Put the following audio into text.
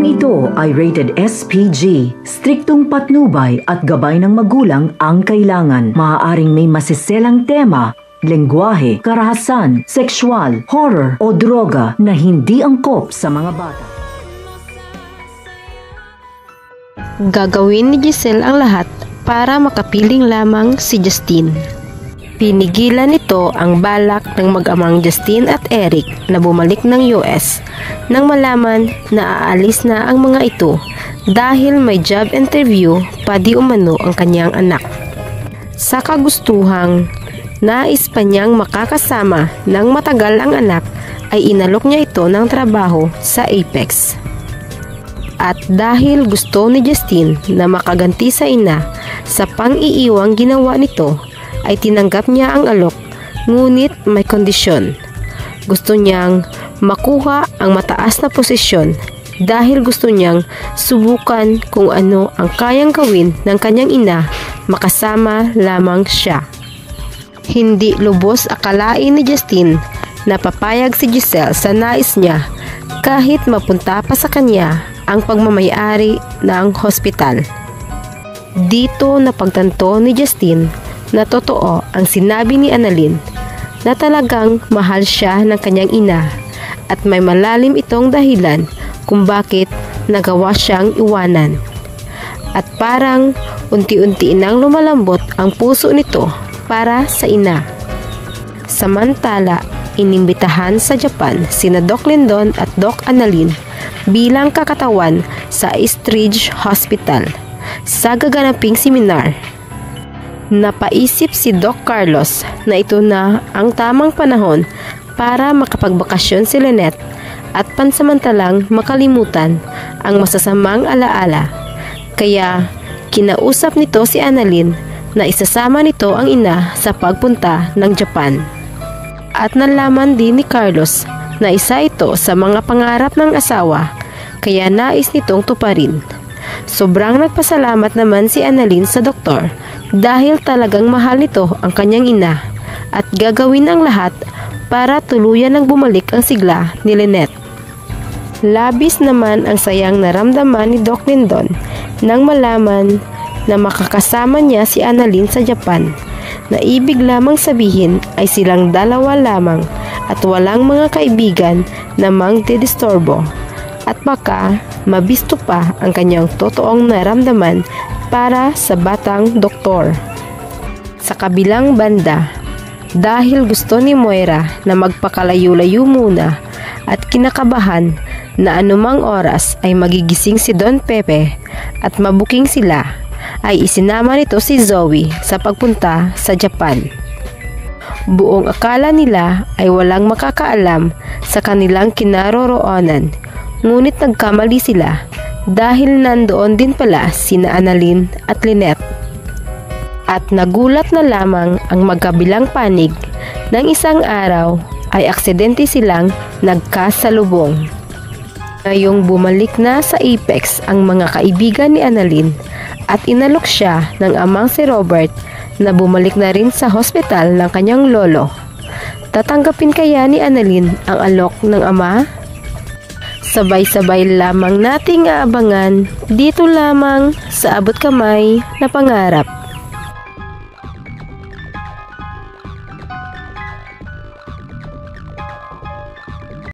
Programang ito ay rated SPG. Striktong patnubay at gabay ng magulang ang kailangan. Maaaring may masiselang tema, lengguwahe, karahasan, sexual, horror o droga na hindi angkop sa mga bata. Gagawin ni Giselle ang lahat para makapiling lamang si Justine. Pinigilan nito ang balak ng mag-amang Justine at Eric na bumalik ng US nang malaman na aalis na ang mga ito dahil may job interview pa di umano ang kanyang anak. Sa kagustuhang nais pa niyang makakasama ng matagal ang anak ay inalok niya ito ng trabaho sa Apex. At dahil gusto ni Justine na makaganti sa ina sa pang-iiwang ginawa nito, ay tinanggap niya ang alok, ngunit may kondisyon. Gusto niyang makuha ang mataas na posisyon dahil gusto niyang subukan kung ano ang kayang gawin ng kanyang ina makasama lamang siya. Hindi lubos akalain ni Justine na papayag si Giselle sa nais niya kahit mapunta pa sa kanya ang pagmamayari ng hospital. Dito napagtanto ni Justine na totoo ang sinabi ni Annalyn na talagang mahal siya ng kanyang ina at may malalim itong dahilan kung bakit nagawa siyang iwanan. At parang unti-unti nang lumalambot ang puso nito para sa ina. Samantala, inimbitahan sa Japan sina Doc Lindon at Doc Annalyn bilang kakatawan sa Eastridge Hospital sa gaganaping seminar. Napaisip si Doc Carlos na ito na ang tamang panahon para makapagbakasyon si Lynette at pansamantalang makalimutan ang masasamang alaala. Kaya kinausap nito si Annalyn na isasama nito ang ina sa pagpunta ng Japan. At nalaman din ni Carlos na isa ito sa mga pangarap ng asawa, kaya nais nitong tuparin. Sobrang nagpasalamat naman si Annalyn sa doktor dahil talagang mahal nito ang kanyang ina at gagawin ang lahat para tuluyan ng bumalik ang sigla ni Lynette. Labis naman ang sayang naramdaman ni Doc Lindon nang malaman na makakasama niya si Annalyn sa Japan, na ibig lamang sabihin ay silang dalawa lamang at walang mga kaibigan na mangdidisturbo at baka mabisto pa ang kanyang totoong naramdaman para sa batang doktor. Sa kabilang banda, dahil gusto ni Moira na magpakalayo-layo muna at kinakabahan na anumang oras ay magigising si Don Pepe at mabuking sila, ay isinama nito si Zoe sa pagpunta sa Japan. Buong akala nila ay walang makakaalam sa kanilang kinaroroonan, ngunit nagkamali sila dahil nandoon din pala sina Annalyn at Lynette. At nagulat na lamang ang magkabilang panig nang isang araw ay aksidente silang nagkasalubong. Ngayong bumalik na sa Apex ang mga kaibigan ni Annalyn at inalok siya ng amang si Robert na bumalik na rin sa hospital ng kanyang lolo. Tatanggapin kaya ni Annalyn ang alok ng ama? Sabay-sabay lamang nating aabangan dito lamang sa Abot Kamay na Pangarap.